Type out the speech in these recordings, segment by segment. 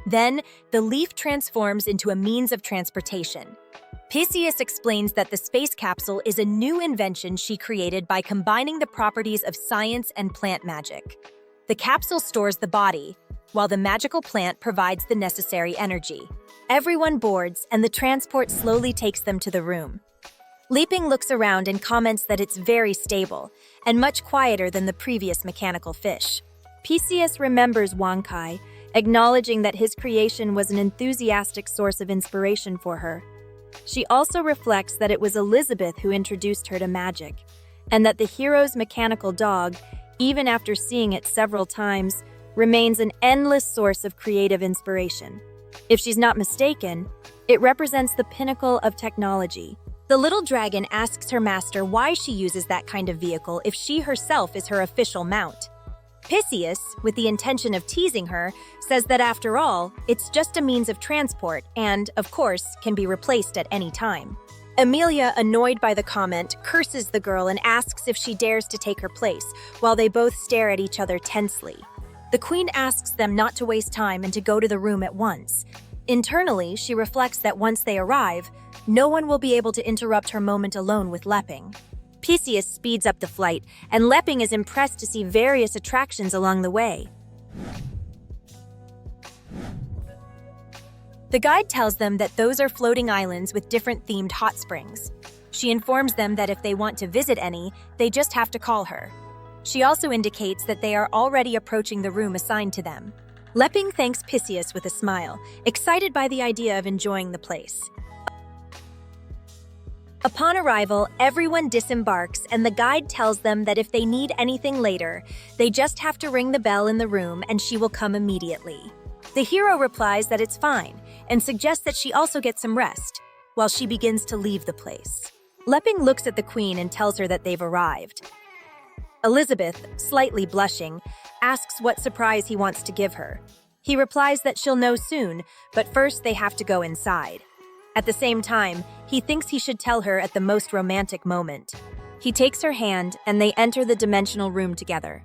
Then, the leaf transforms into a means of transportation. Pisces explains that the space capsule is a new invention she created by combining the properties of science and plant magic. The capsule stores the body, while the magical plant provides the necessary energy. Everyone boards, and the transport slowly takes them to the room. Leaping looks around and comments that it's very stable, and much quieter than the previous mechanical fish. Pisces remembers Wankai, acknowledging that his creation was an enthusiastic source of inspiration for her. She also reflects that it was Elizabeth who introduced her to magic, and that the hero's mechanical dog, even after seeing it several times, remains an endless source of creative inspiration. If she's not mistaken, it represents the pinnacle of technology. The little dragon asks her master why she uses that kind of vehicle if she herself is her official mount. Pisces, with the intention of teasing her, says that after all, it's just a means of transport and, of course, can be replaced at any time. Amelia, annoyed by the comment, curses the girl and asks if she dares to take her place, while they both stare at each other tensely. The queen asks them not to waste time and to go to the room at once. Internally, she reflects that once they arrive, no one will be able to interrupt her moment alone with Lepping. Pisces speeds up the flight, and Lepping is impressed to see various attractions along the way. The guide tells them that those are floating islands with different themed hot springs. She informs them that if they want to visit any, they just have to call her. She also indicates that they are already approaching the room assigned to them. Lepping thanks Pisces with a smile, excited by the idea of enjoying the place. Upon arrival, everyone disembarks, and the guide tells them that if they need anything later, they just have to ring the bell in the room and she will come immediately. The hero replies that it's fine, and suggests that she also get some rest, while she begins to leave the place. Lepping looks at the queen and tells her that they've arrived. Elizabeth, slightly blushing, asks what surprise he wants to give her. He replies that she'll know soon, but first they have to go inside. At the same time, he thinks he should tell her at the most romantic moment. He takes her hand, and they enter the dimensional room together.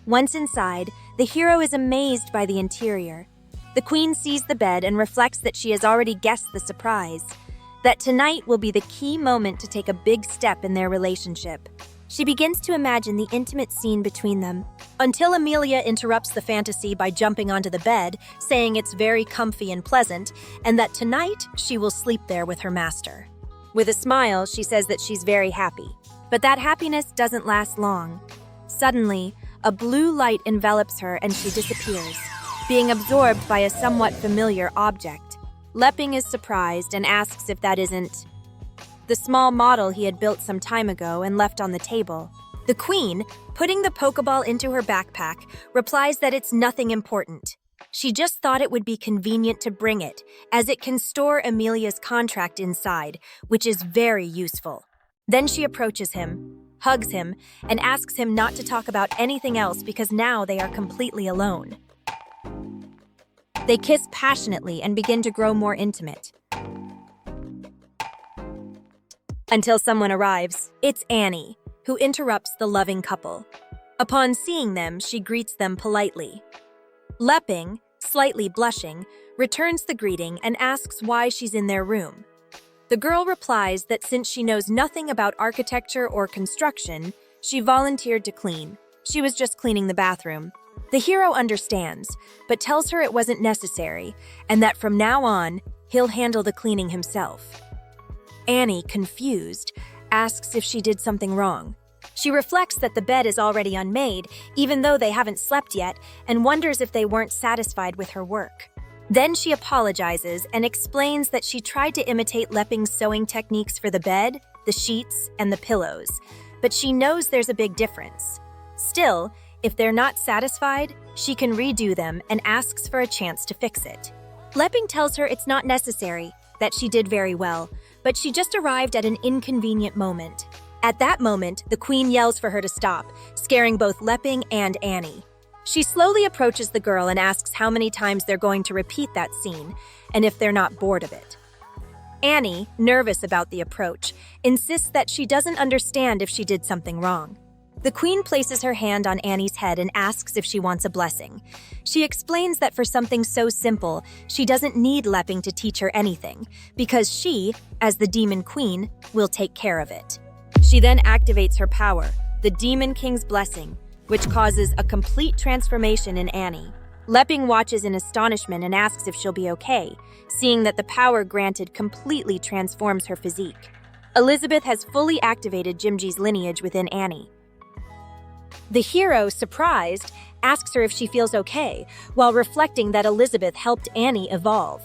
Once inside, the hero is amazed by the interior. The queen sees the bed and reflects that she has already guessed the surprise, that tonight will be the key moment to take a big step in their relationship. She begins to imagine the intimate scene between them, until Amelia interrupts the fantasy by jumping onto the bed, saying it's very comfy and pleasant, and that tonight she will sleep there with her master. With a smile, she says that she's very happy, but that happiness doesn't last long. Suddenly, a blue light envelops her and she disappears, being absorbed by a somewhat familiar object. Lepping is surprised and asks if that isn't the small model he had built some time ago and left on the table. The queen, putting the Pokeball into her backpack, replies that it's nothing important. She just thought it would be convenient to bring it, as it can store Amelia's contract inside, which is very useful. Then she approaches him, hugs him, and asks him not to talk about anything else because now they are completely alone. They kiss passionately and begin to grow more intimate. Until someone arrives. It's Annie, who interrupts the loving couple. Upon seeing them, she greets them politely. Lepping, slightly blushing, returns the greeting and asks why she's in their room. The girl replies that since she knows nothing about architecture or construction, she volunteered to clean. She was just cleaning the bathroom. The hero understands, but tells her it wasn't necessary, and that from now on, he'll handle the cleaning himself. Annie, confused, asks if she did something wrong. She reflects that the bed is already unmade, even though they haven't slept yet, and wonders if they weren't satisfied with her work. Then she apologizes and explains that she tried to imitate Lepping's sewing techniques for the bed, the sheets, and the pillows, but she knows there's a big difference. Still, if they're not satisfied, she can redo them and asks for a chance to fix it. Lepping tells her it's not necessary, that she did very well, but she just arrived at an inconvenient moment. At that moment, the queen yells for her to stop, scaring both Lepping and Annie. She slowly approaches the girl and asks how many times they're going to repeat that scene, and if they're not bored of it. Annie, nervous about the approach, insists that she doesn't understand if she did something wrong. The queen places her hand on Annie's head and asks if she wants a blessing. She explains that for something so simple, she doesn't need Lepping to teach her anything, because she, as the demon queen, will take care of it. She then activates her power, the Demon King's blessing, which causes a complete transformation in Annie. Lepping watches in astonishment and asks if she'll be okay, seeing that the power granted completely transforms her physique. Elizabeth has fully activated Jimji's lineage within Annie. The hero, surprised, asks her if she feels okay, while reflecting that Elizabeth helped Annie evolve.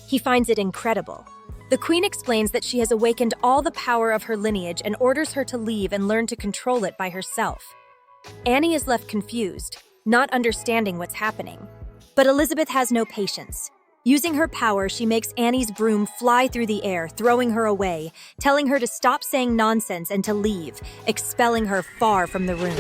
He finds it incredible. The queen explains that she has awakened all the power of her lineage and orders her to leave and learn to control it by herself. Annie is left confused, not understanding what's happening. But Elizabeth has no patience. Using her power, she makes Annie's broom fly through the air, throwing her away, telling her to stop saying nonsense and to leave, expelling her far from the room.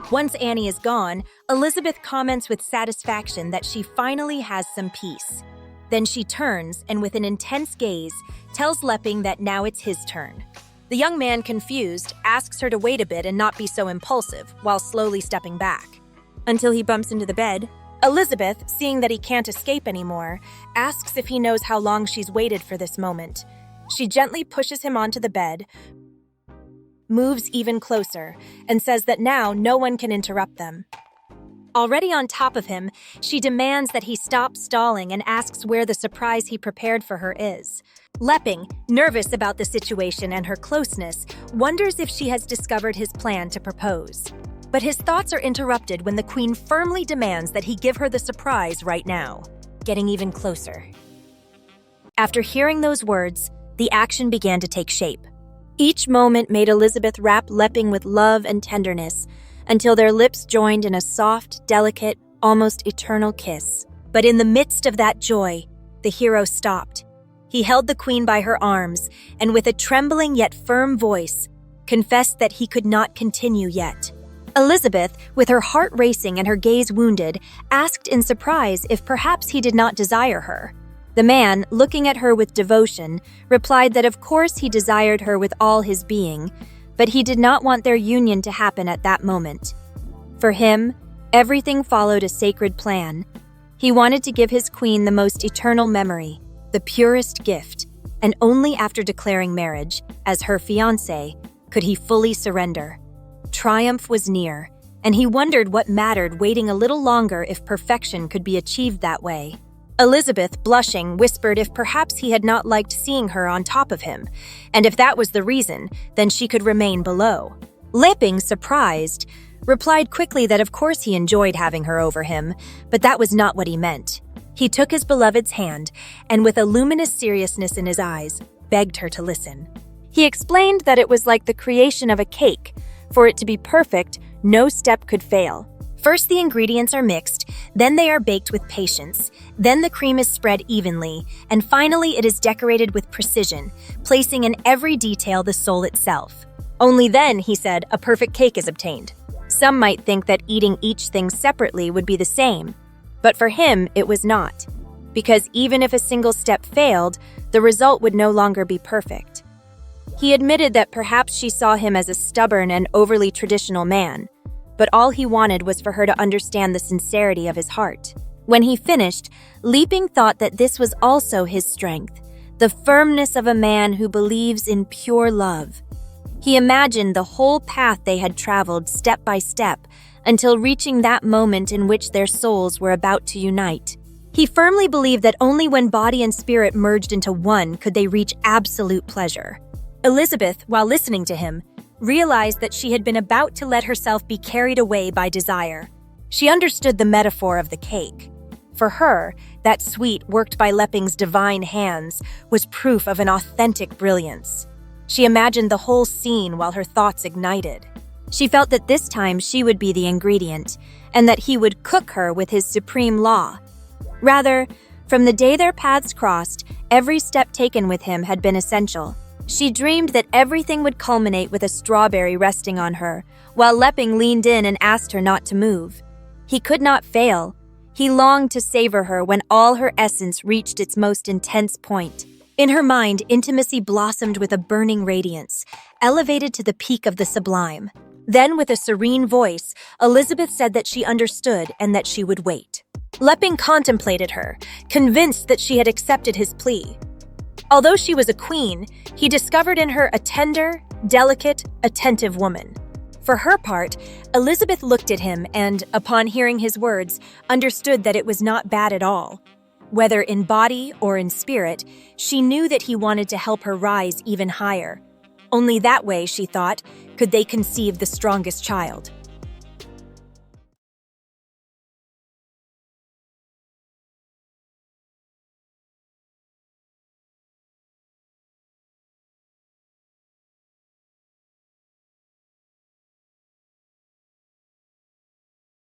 Once Annie is gone, Elizabeth comments with satisfaction that she finally has some peace. Then she turns and, with an intense gaze, tells Lepping that now it's his turn. The young man, confused, asks her to wait a bit and not be so impulsive, while slowly stepping back. Until he bumps into the bed. Elizabeth, seeing that he can't escape anymore, asks if he knows how long she's waited for this moment. She gently pushes him onto the bed, moves even closer, and says that now no one can interrupt them. Already on top of him, she demands that he stop stalling and asks where the surprise he prepared for her is. Lepping, nervous about the situation and her closeness, wonders if she has discovered his plan to propose. But his thoughts are interrupted when the queen firmly demands that he give her the surprise right now, getting even closer. After hearing those words, the action began to take shape. Each moment made Elizabeth wrap Lepping with love and tenderness until their lips joined in a soft, delicate, almost eternal kiss. But in the midst of that joy, the hero stopped. He held the queen by her arms and, with a trembling yet firm voice, confessed that he could not continue yet. Elizabeth, with her heart racing and her gaze wounded, asked in surprise if perhaps he did not desire her. The man, looking at her with devotion, replied that of course he desired her with all his being, but he did not want their union to happen at that moment. For him, everything followed a sacred plan. He wanted to give his queen the most eternal memory, the purest gift, and only after declaring marriage, as her fiancé, could he fully surrender. Triumph was near, and he wondered what mattered waiting a little longer if perfection could be achieved that way. Elizabeth, blushing, whispered if perhaps he had not liked seeing her on top of him, and if that was the reason, then she could remain below. Lepping, surprised, replied quickly that of course he enjoyed having her over him, but that was not what he meant. He took his beloved's hand, and with a luminous seriousness in his eyes, begged her to listen. He explained that it was like the creation of a cake. For it to be perfect, no step could fail. First, the ingredients are mixed, then they are baked with patience, then the cream is spread evenly, and finally it is decorated with precision, placing in every detail the soul itself. Only then, he said, a perfect cake is obtained. Some might think that eating each thing separately would be the same, but for him it was not, because even if a single step failed, the result would no longer be perfect. He admitted that perhaps she saw him as a stubborn and overly traditional man, but all he wanted was for her to understand the sincerity of his heart. When he finished, Lepping thought that this was also his strength, the firmness of a man who believes in pure love. He imagined the whole path they had traveled step by step until reaching that moment in which their souls were about to unite. He firmly believed that only when body and spirit merged into one could they reach absolute pleasure. Elizabeth, while listening to him, realized that she had been about to let herself be carried away by desire. She understood the metaphor of the cake. For her, that sweet, worked by Lepping's divine hands, was proof of an authentic brilliance. She imagined the whole scene while her thoughts ignited. She felt that this time she would be the ingredient, and that he would cook her with his supreme law. Rather, from the day their paths crossed, every step taken with him had been essential. She dreamed that everything would culminate with a strawberry resting on her, while Lepping leaned in and asked her not to move. He could not fail. He longed to savor her when all her essence reached its most intense point. In her mind, intimacy blossomed with a burning radiance, elevated to the peak of the sublime. Then, with a serene voice, Elizabeth said that she understood and that she would wait. Leping contemplated her, convinced that she had accepted his plea. Although she was a queen, he discovered in her a tender, delicate, attentive woman. For her part, Elizabeth looked at him and, upon hearing his words, understood that it was not bad at all. Whether in body or in spirit, she knew that he wanted to help her rise even higher. Only that way, she thought, could they conceive the strongest child.